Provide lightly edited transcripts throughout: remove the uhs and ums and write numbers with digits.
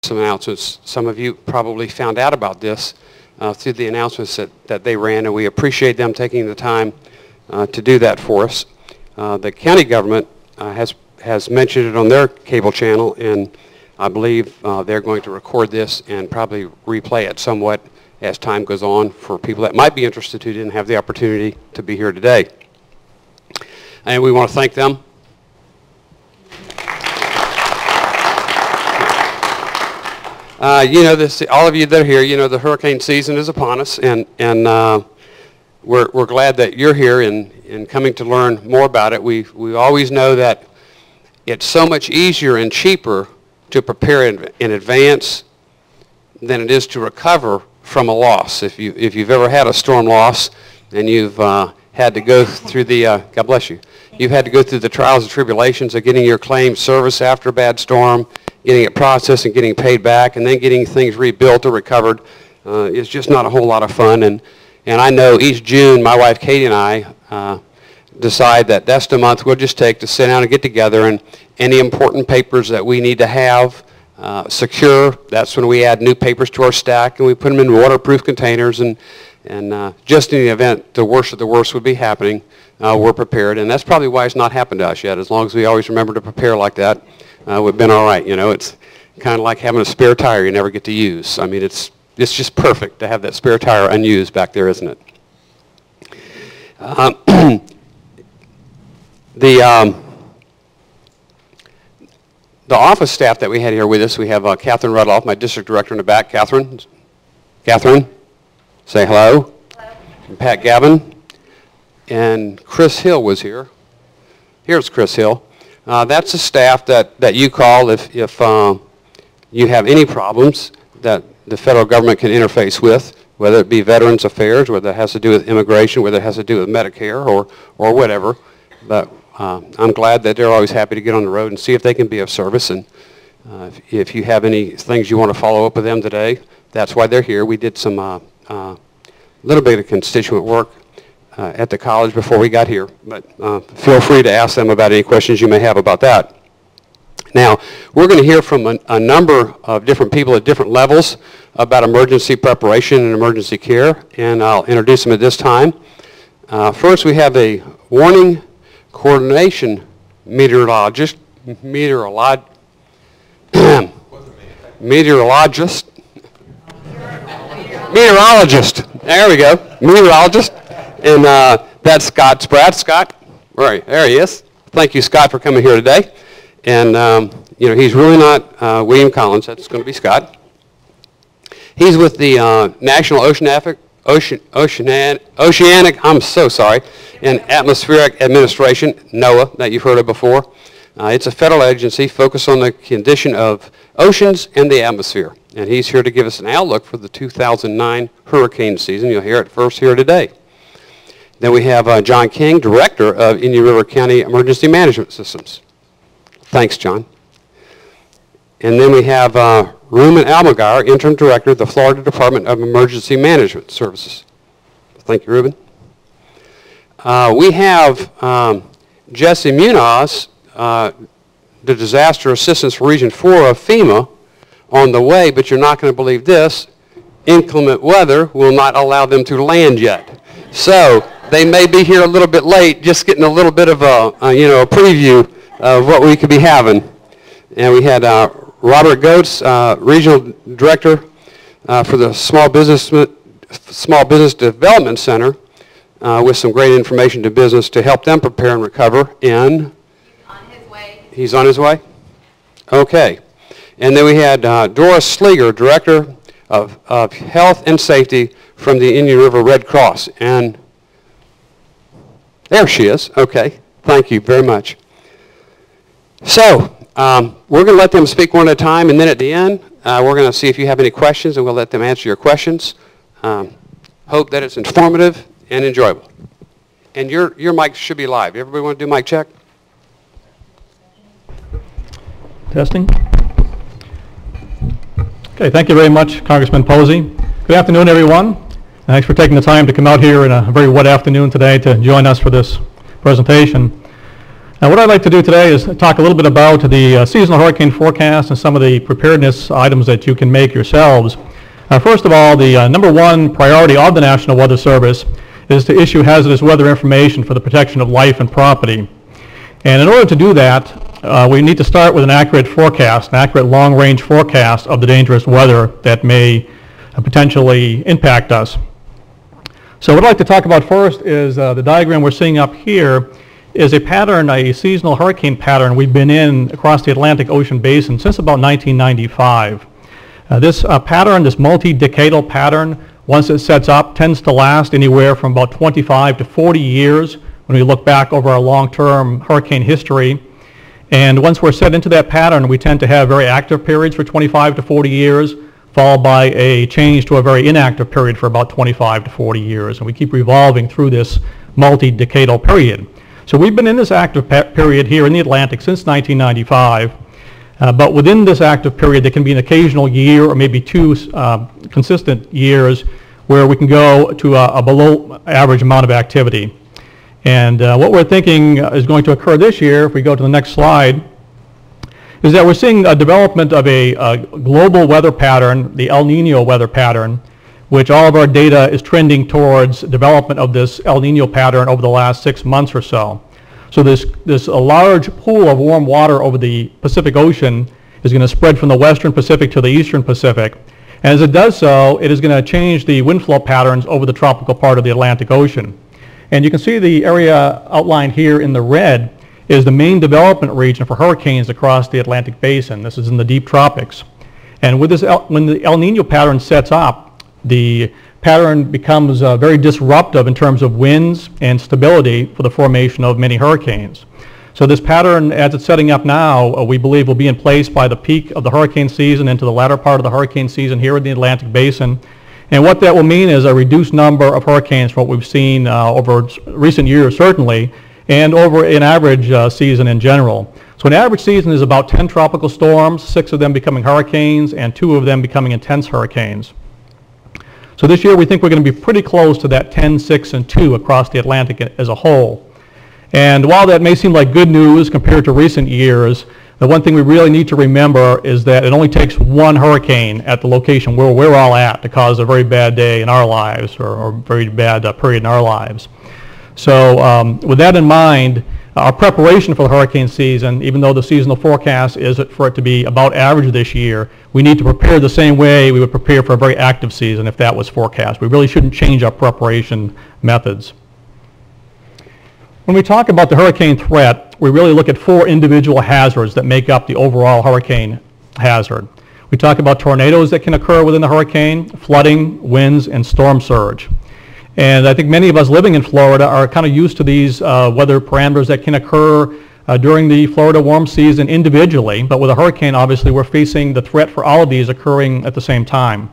some announcements. Some of you probably found out about this through the announcements that they ran, and we appreciate them taking the time to do that for us. The county government has mentioned it on their cable channel, and I believe they're going to record this and probably replay it somewhat as time goes on for people that might be interested who didn't have the opportunity to be here today. And we want to thank them. You know, all of you that are here, you know, the hurricane season is upon us, and we're glad that you're here and coming to learn more about it. We always know that it's so much easier and cheaper to prepare in advance than it is to recover from a loss. If you've ever had a storm loss and you've had to go through the, God bless you, you've had to go through the trials and tribulations of getting your claim serviced after a bad storm, getting it processed and getting paid back, and then getting things rebuilt or recovered, is just not a whole lot of fun. And I know each June, my wife Katie and I decide that that's the month we'll just take to sit down and get together, and any important papers that we need to have secure, that's when we add new papers to our stack, and we put them in waterproof containers, and just in the event the worst of the worst would be happening, we're prepared. And that's probably why it's not happened to us yet. As long as we always remember to prepare like that, we've been all right. You know, it's kind of like having a spare tire you never get to use. I mean, it's just perfect to have that spare tire unused back there, isn't it? The office staff that we had here with us, we have Catherine Rudloff, my district director in the back. Catherine, say hello. Hello. And Pat Gavin. And Chris Hill was here. Here's Chris Hill. That's the staff that you call if you have any problems that the federal government can interface with, whether it be Veterans Affairs, whether it has to do with immigration, whether it has to do with Medicare or whatever. But I'm glad that they're always happy to get on the road and see if they can be of service. And if you have any things you want to follow up with them today, that's why they're here. We did some little bit of constituent work at the college before we got here, but feel free to ask them about any questions you may have about that. Now, we're going to hear from a number of different people at different levels about emergency preparation and emergency care, and I'll introduce them at this time. First, we have a warning coordination meteorologist, meteorologist, there we go, meteorologist, and that's Scott Spratt. Scott, right, there he is. Thank you, Scott, for coming here today. And, you know, he's really not William Collins. That's going to be Scott. He's with the National Oceanic, I'm so sorry, and Atmospheric Administration, NOAA, that you've heard of before. It's a federal agency focused on the condition of oceans and the atmosphere. And he's here to give us an outlook for the 2009 hurricane season. You'll hear it first here today. Then we have John King, Director of Indian River County Emergency Management Systems. Thanks, John. And then we have Reuben Almagar, Interim Director of the Florida Department of Emergency Management Services. Thank you, Reuben. We have Jesse Munoz, the Disaster Assistance for Region 4 of FEMA, on the way, but you're not going to believe this. Inclement weather will not allow them to land yet. So they may be here a little bit late, just getting a little bit of a preview of what we could be having. And we had Robert Goetz, Regional Director for the Small Business Development Center, with some great information to business to help them prepare and recover. And on his way. He's on his way? Okay. And then we had Doris Sleeger, Director of Health and Safety from the Indian River Red Cross. And there she is. Okay. Thank you very much. So we're going to let them speak one at a time, and then at the end, we're going to see if you have any questions, and we'll let them answer your questions. Hope that it's informative and enjoyable. And your mic should be live. Everybody want to do mic check? Testing. Okay, thank you very much, Congressman Posey. Good afternoon, everyone. Thanks for taking the time to come out here in a very wet afternoon today to join us for this presentation. Now, what I'd like to do today is talk a little bit about the seasonal hurricane forecast and some of the preparedness items that you can make yourselves. First of all, the number one priority of the National Weather Service is to issue hazardous weather information for the protection of life and property. And in order to do that, we need to start with an accurate forecast, an accurate long-range forecast of the dangerous weather that may potentially impact us. So what I'd like to talk about first is the diagram we're seeing up here is a pattern, a seasonal hurricane pattern we've been in across the Atlantic Ocean basin since about 1995. This pattern, this multi-decadal pattern, once it sets up, tends to last anywhere from about 25 to 40 years when we look back over our long-term hurricane history. And once we're set into that pattern, we tend to have very active periods for 25 to 40 years, followed by a change to a very inactive period for about 25 to 40 years. And we keep revolving through this multi-decadal period. So we've been in this active period here in the Atlantic since 1995. But within this active period, there can be an occasional year or maybe two consistent years where we can go to a below average amount of activity. And what we're thinking is going to occur this year, if we go to the next slide, is that we're seeing a development of a global weather pattern, the El Nino weather pattern, which all of our data is trending towards development of this El Nino pattern over the last 6 months or so. So this a large pool of warm water over the Pacific Ocean is going to spread from the western Pacific to the eastern Pacific. And as it does so, it is going to change the wind flow patterns over the tropical part of the Atlantic Ocean. And you can see the area outlined here in the red is the main development region for hurricanes across the Atlantic Basin. This is in the deep tropics. And with this, when the El Nino pattern sets up, the pattern becomes very disruptive in terms of winds and stability for the formation of many hurricanes. So this pattern, as it's setting up now, we believe will be in place by the peak of the hurricane season into the latter part of the hurricane season here in the Atlantic Basin. And what that will mean is a reduced number of hurricanes from what we've seen over recent years, certainly, and over an average season in general. So an average season is about 10 tropical storms, 6 of them becoming hurricanes, and 2 of them becoming intense hurricanes. So this year we think we're going to be pretty close to that 10, 6, and 2 across the Atlantic as a whole. And while that may seem like good news compared to recent years, the one thing we really need to remember is that it only takes one hurricane at the location where we're all at to cause a very bad day in our lives or very bad period in our lives. So with that in mind, our preparation for the hurricane season, even though the seasonal forecast is for it to be about average this year, we need to prepare the same way we would prepare for a very active season if that was forecast. We really shouldn't change our preparation methods. When we talk about the hurricane threat, we really look at 4 individual hazards that make up the overall hurricane hazard. We talk about tornadoes that can occur within the hurricane, flooding, winds, and storm surge. And I think many of us living in Florida are kind of used to these weather parameters that can occur during the Florida warm season individually, but with a hurricane, obviously, we're facing the threat for all of these occurring at the same time.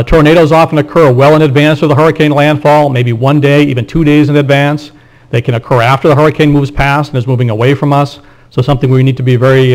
Tornadoes often occur well in advance of the hurricane landfall, maybe 1 day, even 2 days in advance. They can occur after the hurricane moves past and is moving away from us, so something we need to be very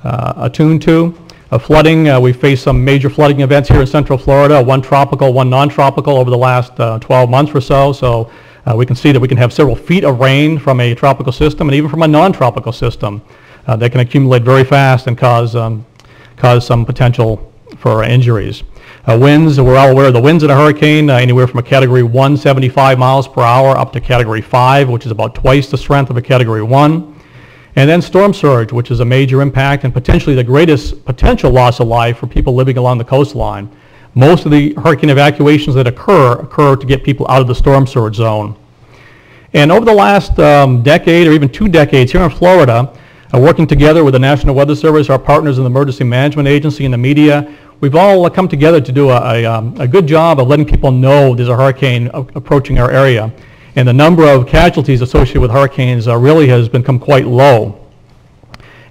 attuned to. Flooding, we faced some major flooding events here in Central Florida, 1 tropical, 1 non-tropical over the last 12 months or so. So we can see that we can have several feet of rain from a tropical system and even from a non-tropical system that can accumulate very fast and cause some potential for injuries. Winds, we're all aware of the winds in a hurricane, anywhere from a Category 1, 75 miles per hour, up to Category 5, which is about twice the strength of a Category 1. And then storm surge, which is a major impact and potentially the greatest potential loss of life for people living along the coastline. Most of the hurricane evacuations that occur to get people out of the storm surge zone. And over the last decade or even 2 decades here in Florida, working together with the National Weather Service, our partners in the Emergency Management Agency and the media, we've all come together to do a good job of letting people know there's a hurricane approaching our area. And the number of casualties associated with hurricanes really has become quite low.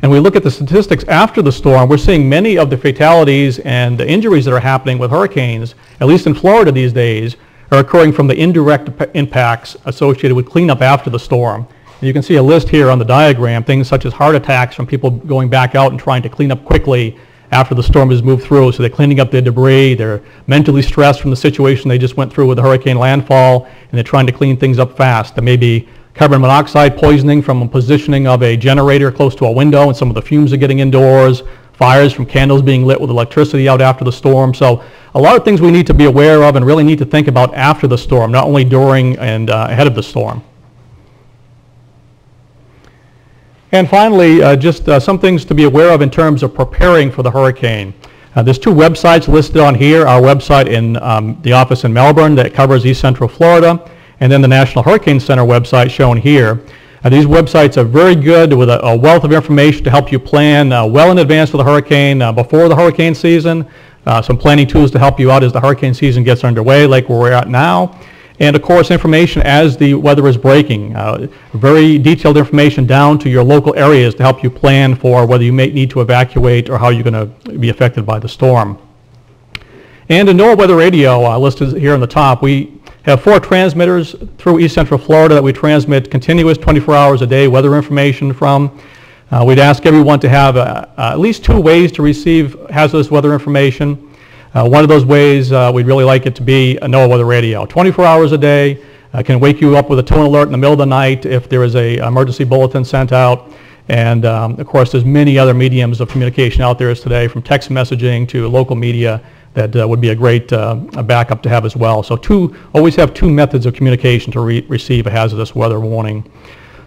And we look at the statistics after the storm, we're seeing many of the fatalities and the injuries that are happening with hurricanes, at least in Florida these days, are occurring from the indirect impacts associated with cleanup after the storm. And you can see a list here on the diagram, things such as heart attacks from people going back out and trying to clean up quickly after the storm has moved through. So they're cleaning up their debris, they're mentally stressed from the situation they just went through with the hurricane landfall, and they're trying to clean things up fast. There may be carbon monoxide poisoning from positioning of a generator close to a window and some of the fumes are getting indoors, fires from candles being lit with electricity out after the storm. So a lot of things we need to be aware of and really need to think about after the storm, not only during and ahead of the storm. And finally, just some things to be aware of in terms of preparing for the hurricane. There's two websites listed on here, our website in the office in Melbourne that covers East Central Florida, and then the National Hurricane Center website shown here. These websites are very good with a wealth of information to help you plan well in advance for the hurricane, before the hurricane season, some planning tools to help you out as the hurricane season gets underway, like where we're at now, and of course information as the weather is breaking. Very detailed information down to your local areas to help you plan for whether you may need to evacuate or how you're going to be affected by the storm. And a NOAA weather radio listed here on the top. We have 4 transmitters through East Central Florida that we transmit continuous 24 hours a day weather information from. We'd ask everyone to have at least 2 ways to receive hazardous weather information. One of those ways, we'd really like it to be a NOAA weather radio. 24 hours a day, can wake you up with a tone alert in the middle of the night if there is an emergency bulletin sent out. And of course, there's many other mediums of communication out there today, from text messaging to local media, that would be a great backup to have as well. So always have 2 methods of communication to receive a hazardous weather warning.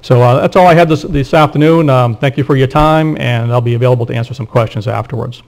So that's all I had this afternoon. Thank you for your time, and I'll be available to answer some questions afterwards.